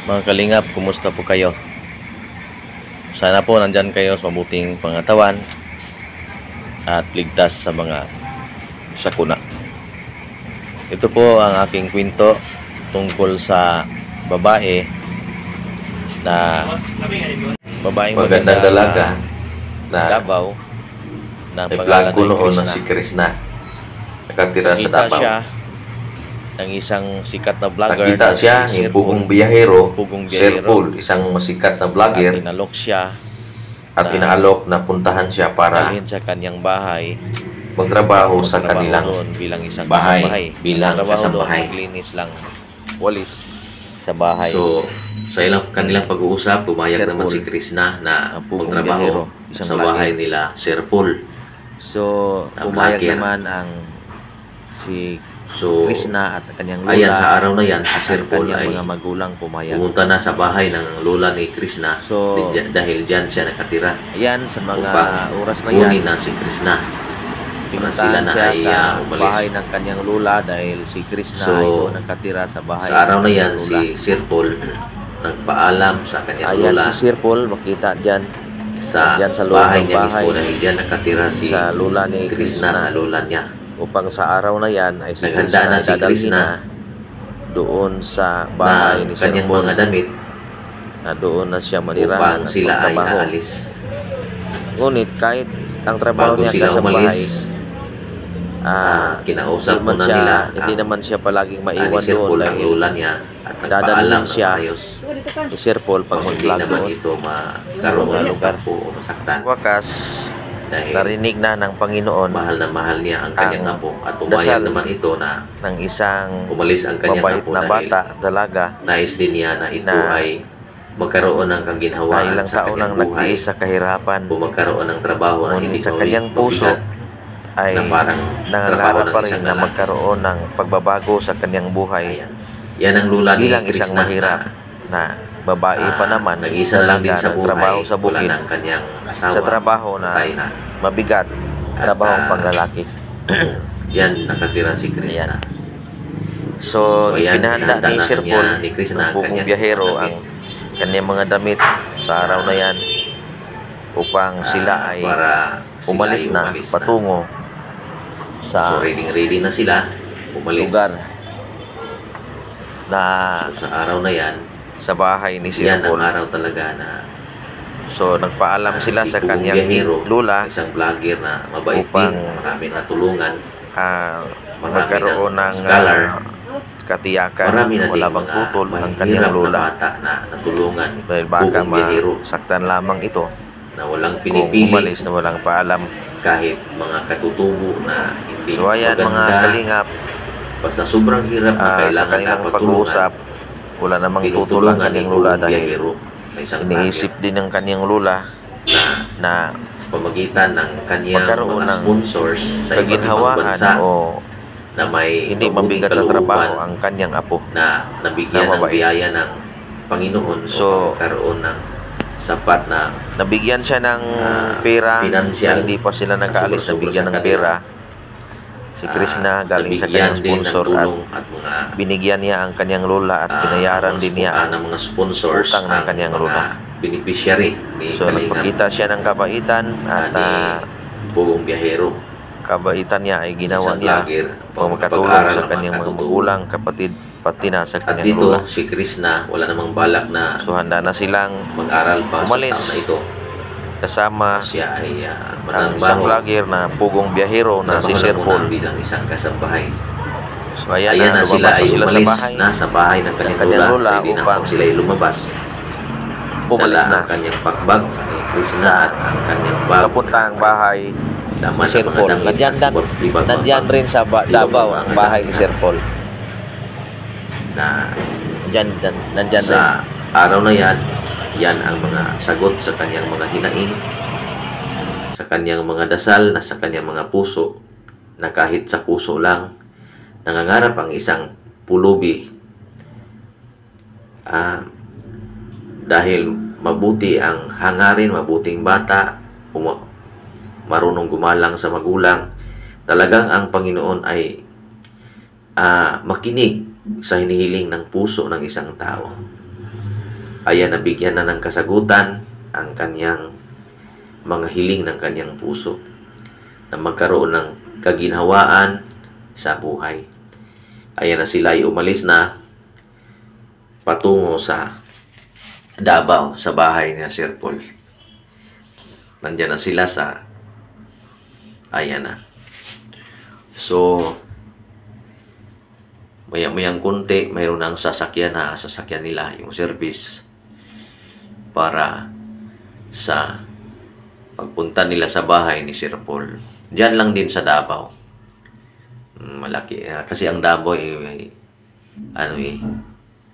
Mga kalingap, kumusta po kayo? Sana po nandyan kayo sa mabuting pangatawan at ligtas sa mga sakuna. Ito po ang aking kwento tungkol sa babae na babaeng magandang dalaga na na Davao na may pangalan vlog ko ay noon na Krishna. si Krishna. Nakatira sa Nakita Davao. siya ng isang sikat na vlogger Nakita na siya si ni Sir Pugong Pugong Sir Biyahero. Paul, isang masikat na At vlogger, tinalok siya at na inaalok na puntahan siya para dalhin sa kanyang bahay magtrabaho sa magtrabaho kanilang doon bilang isang bahay, kasambahay. bilang Trabaho doon, kasambahay. maglinis lang walis sa bahay. So, sa kanilang pag-uusap, pumayag Sir naman Paul, si Krishna na ang Pugong magtrabaho Biyahero, isang sa bahay nila Sir Paul. So, ang pumayag vlogger. naman ang si So, Krishna at kanyang lola. ayan, sa araw na yan, si at Sir Paul kanyang ay mga magulang pumayag. pumunta na sa bahay ng lola ni Krishna. So, dahil dyan siya nakatira. Ayan, sa mga Upang oras na kunin yan, na si Krishna. pinuntahan na siya ay, sa umalis. bahay ng kanyang lola dahil si Krishna So, ay doon nakatira sa bahay Sa araw ng na kanyang yan, lola. si Sir Paul nagpaalam sa kanyang Ayan lola si Sir Paul, makita dyan sa dyan sa loob ng bahay niya bahay mismo dahil dyan nakatira si sa lola ni Krishna Krishna. sa lola niya. Upang sa araw na yan ay si Naghanda Krishna na si dadalhin Krishna na doon sa bahay na ni Sir kanyang Paul mga damit na doon na siya manirahan upang at sila ay magtrabaho. aalis. Ngunit kahit ang trabaho Bago niya sila sa bahay, umalis, kinausap hindi man muna siya, nila hindi naman siya palaging ni maiwan Sir doon Paul ang dahil lola niya at dadalhin nagpaalam ng siya maayos. ni Sir Paul pag Pag hindi mag-vlog naman doon. ito magkaroon mga ng lugar. tampo o masaktan. Wakas, Dahil narinig na ng Panginoon mahal niya ang kanyang ang apo at pumayag dasal naman ito na ng isang umalis ang kanyang mabait apo na dahil bata, dalaga, nais din niya na ito na ay magkaroon ng na kaginhawaan ilang sa taon nang kanyang buhay nagtiis sa kahirapan. o magkaroon ng trabaho na Ngunit hindi sa kanyang puso mabigat ay na parang nangangarap trabaho pa ng rin isang na lalaki. magkaroon ng pagbabago sa kanyang buhay. Ayan. Yan ang lula ni Bilang isang Krishna mahirap na babae pa naman, nag-isa lang din dalaga, sa buhay, nagtrabaho sa wala bukid, ng kanyang asawa, sa trabaho na patay na. mabigat, At, trabahong panglalaki. Diyan nakatira si Krishna. So, ayan, pinahanda ni pinahanda Sir niya Paul ni Krishna ng ang Pugong kanyang Biyahero mga ang kanyang mga damit sa araw na yan upang sila ay para umalis sila na patungo sa So ready na sila umalis. lugar na So sa araw na yan, sa bahay ni Sir yan ang Paul. araw talaga na So, nagpaalam sila si sa Pugong kanyang Biyahero, lola isang vlogger na mabait upang, din, marami na tulungan, marami magkaroon ng ng scholar, katiyakan, marami na wala din bang tutol ang mahihirap kanyang na lola bata na natulungan dahil baka Pugong Biyahero masaktan lamang ito na walang kung pinipili umalis na walang paalam. kahit mga katutubo na hindi So, ayan mga maganda, kalingap, basta sobrang hirap na sa kailangan kanilang na pag-uusap, wala namang tutol ang tinutulungan ni kanyang lola Pugong dahil Biyahero na isang iniisip din ng kanyang lola na sa pamagitan ng kanyang magkaroon mga ng sponsors sa iba't ibang kaginhawaan bansa o na may hindi mabuting mabigat na trabaho kalooban ang kanyang apo. na nabigyan na ng mabait. biyaya ng Panginoon So, upang magkaroon ng sapat na Nabigyan siya ng pera, financial hindi pa sila nakaalis, sobra-sobra nabigyan sa ng kanila. pera. Si Krishna galing sa nabigyan kanyang din ng sponsor at tulong at mga binigyan niya ang kanyang lola at binayaran din niya ang ng mga sponsors utang ng ang kanyang mga lola. beneficiary ni So, Kalingap nagpakita siya ng kabaitan at ni Pugong Biyahero. kabaitan niya ay ginawa Isang niya vlogger, para makatulong pag-aaral sa ng kanyang mga katutubo. magulang, kapatid, pati na sa At kanyang dito lola. si Krishna wala namang balak na So, handa na silang mag-aral pa umalis sa taon na ito. kasama Siya ay ang isang mananbaho vlogger na Pugong Biyahero na si Sir Paul. bilang isang kasambahay. So, ayan, Ayan na sila lumabas ay sila umalis sa bahay. na sa bahay ng kanyang lola. Pwede na upang kung sila ay lumabas. Pumalis Dala na ang kanyang pakbag ni Krishna at ang kanyang bag. papunta ang bahay Laman ni Sir ng mga Paul. damit Nandyan, at iba't nandyan rin sa Davao ang bahay ni Sir Paul. na Nandyan rin. sa araw na yan, yan ang mga sagot sa kanyang mga hinaing, sa kanyang mga dasal na sa kanyang mga puso, na kahit sa puso lang nangangarap ang isang pulubi dahil mabuti ang hangarin, mabuting bata, marunong gumalang sa magulang. Talagang ang Panginoon ay makinig sa hinihiling ng puso ng isang tao. Ayan, nabigyan na ng kasagutan ang kanyang mga hiling ng kanyang puso na magkaroon ng kaginhawaan sa buhay. Ayan na sila ay umalis na patungo sa Davao, sa bahay ni Sir Paul. Nandiyan na sila sa ayan na. So, maya-mayang konti, mayroon ng sasakyan nila, yung service para sa pagpunta nila sa bahay ni Sir Paul. Diyan lang din sa Davao. Malaki. Kasi ang Davao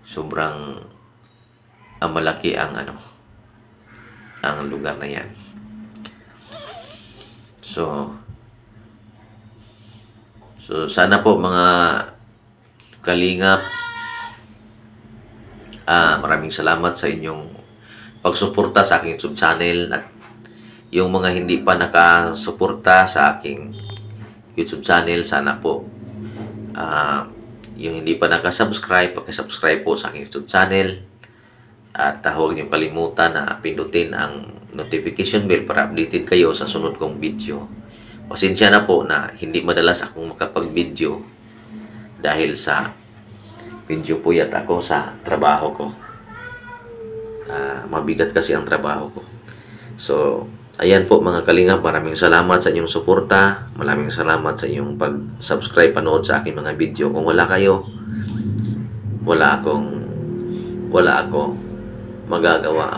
sobrang malaki ang ang lugar na yan. So sana po mga kalingap, maraming salamat sa inyong pagsuporta sa aking YouTube channel, at yung mga hindi pa nakasuporta sa aking YouTube channel, sana po yung hindi pa nakasubscribe, pakisubscribe po sa aking YouTube channel, at huwag niyong kalimutan na pindutin ang notification bell para updated kayo sa sunod kong video. Pasensya na po na hindi madalas akong makapag-video dahil sa video puyat ako sa trabaho ko. Mabigat kasi ang trabaho ko. So, ayan po mga kalingap, maraming salamat sa inyong suporta. Maraming salamat sa inyong pag-subscribe, panood sa aking mga video. Kung wala kayo, wala ako magagawa,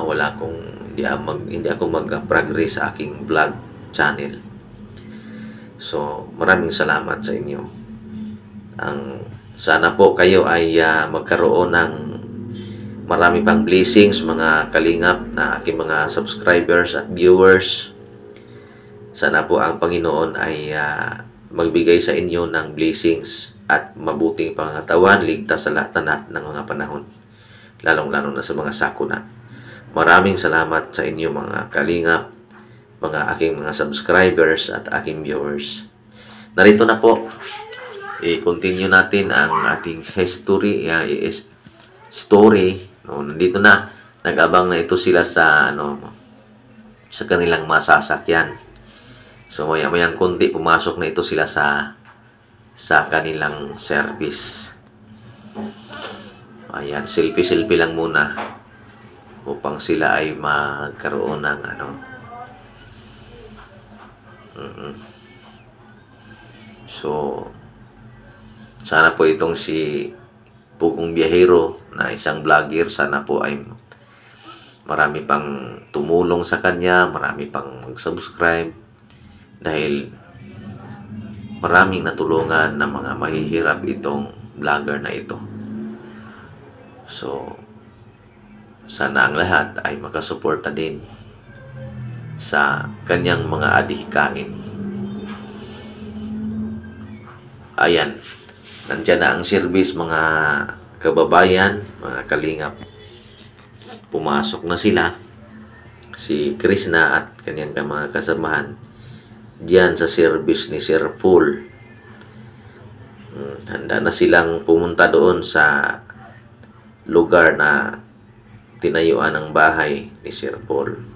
hindi ako mag-progress sa aking vlog channel. So, maraming salamat sa inyo. Sana po kayo ay magkaroon ng marami pang blessings, mga kalingap, na aking mga subscribers at viewers. Sana po ang Panginoon ay magbigay sa inyo ng blessings at mabuting pangatawan, ligtas sa lahat ng mga panahon, lalong-lalo na sa mga sakuna. Maraming salamat sa inyo mga kalingap, mga aking mga subscribers at aking viewers. Narito na po, i-continue natin ang ating history, story. Nandito na, nag-abang na ito sila sa sa kanilang masasakyan. So maya-mayang konti, pumasok na ito sila sa kanilang service. Ayan, selfie lang muna upang sila ay magkaroon ng So, sana po itong si Pugong Biyahero na isang vlogger, sana po ay marami pang tumulong sa kanya, marami pang mag-subscribe, dahil maraming natulungan ng mga mahihirap itong vlogger na ito. So, sana ang lahat ay makasuporta din sa kanyang mga adhikain. Ayan, nandiyan na ang service mga kababayan, mga kalingap. Pumasok na sila, si Krishna at kanyang mga kasamahan diyan sa service ni Sir Paul. Handa na silang pumunta doon sa lugar na tinayuan ng bahay ni Sir Paul.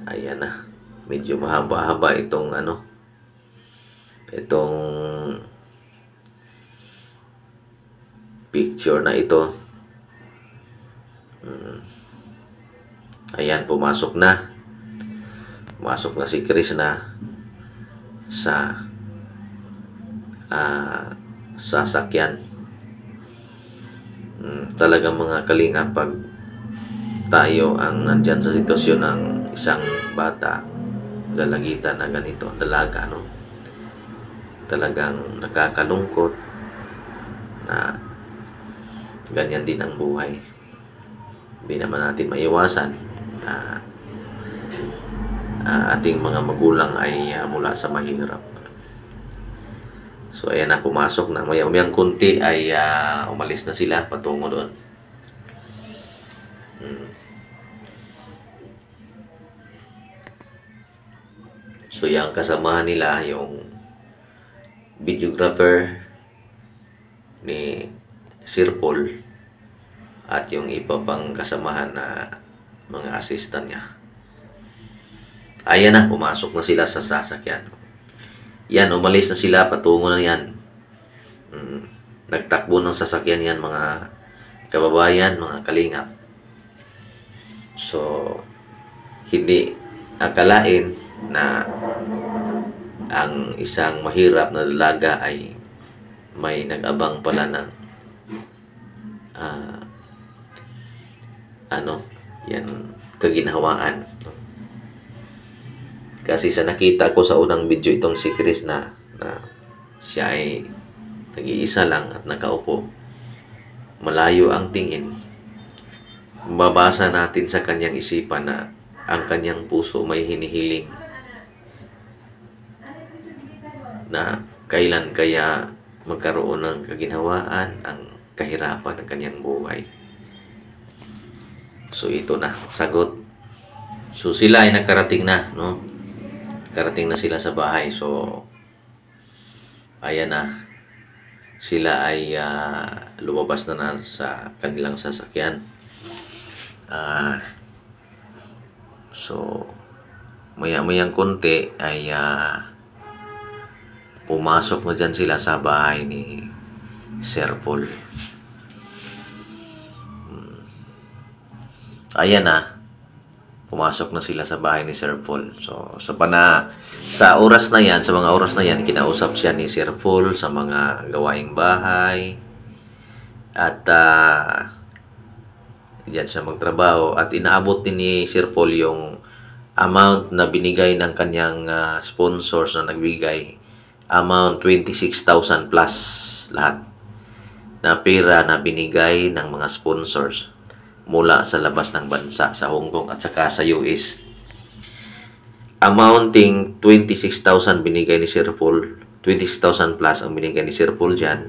Ayan na, medyo mahaba-haba itong picture na ito. Ayan, pumasok na si Krishna sa sasakyan. Talagang mga kalinga, pag tayo ang nandyan sa sitwasyon ng isang bata, lalagitan na ganito, dalaga, talagang nakakalungkot na ganyan din ang buhay. Hindi naman natin maiwasan na ating mga magulang ay mula sa mahirap. So ayan na, pumasok na. Maya-mayang kunti ay umalis na sila patungo doon. So yung kasamahan nila, yung videographer ni Sir Paul at yung iba pang kasamahan na mga assistant niya. Ayan na, pumasok na sila sa sasakyan. Yan, umalis na sila, patungo na yan. Nagtakbo ng sasakyan yan, mga kababayan, mga kalingap. So, hindi akalain na ang isang mahirap na dalaga ay may nag-abang pala ng yan, kaginhawaan. Kasi sa nakita ko sa unang video itong si Chris na siya ay nag-iisa lang at nakaupo. Malayo ang tingin. Mabasa natin sa kanyang isipan na ang kanyang puso may hinihiling na kailan kaya magkaroon ng kaginhawaan ang kahirapan ng kanyang buhay. So ito na, sagot. So sila ay nakarating na, no? Karating na sila sa bahay. So ayan na, sila ay lumabas na sa kanilang sasakyan. So maya-mayang konti ay pumasok na dyan sila sa bahay ni Sir Paul. Ayan na, pumasok na sila sa bahay ni Sir Paul. So sa oras na yan, sa mga oras na yan, kinausap siya ni Sir Paul sa mga gawaing bahay at diyan siya magtrabaho at inaabot din ni Sir Paul yung amount na binigay ng kanyang sponsors na nagbigay, amount 26,000 plus lahat na pera na binigay ng mga sponsors mula sa labas ng bansa, sa Hong Kong at saka sa US. Amounting 26,000 binigay ni Sir Paul, 26,000 plus ang binigay ni Sir Paul dyan.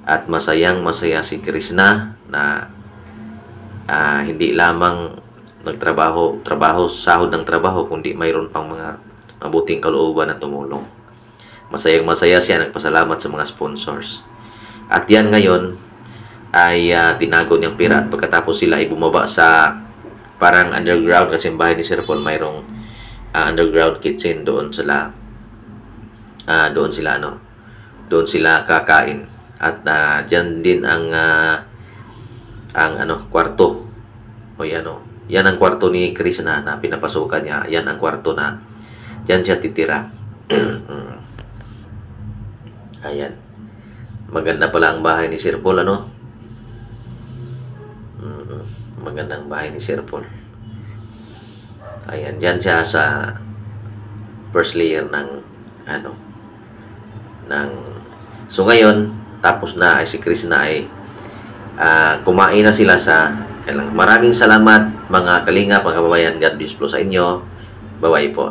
At masayang masaya si Krishna na hindi lamang sahod ng trabaho, kundi mayroon pang mga mabuting kalooban na tumulong. Masayang masaya siya, nagpasalamat sa mga sponsors. At yan ngayon ay tinago niyang pera at pagkatapos sila ay bumaba sa parang underground, kasi yung bahay ni Sir Paul mayroong underground kitchen. Doon sila kakain at diyan din ang kwarto o yan ang kwarto ni Krishna na pinapasukan niya. Yan ang kwarto na diyan siya titira. Ayan, maganda pala ang bahay ni Sir Paul, magandang bahay ni Sir Paul. Ayan, dyan siya sa first layer so ngayon, tapos na ay si Krishna ay kumain na sila sa kailang. Maraming salamat mga kalinga, mga kababayan. God bless po sa inyo. Bye-bye po.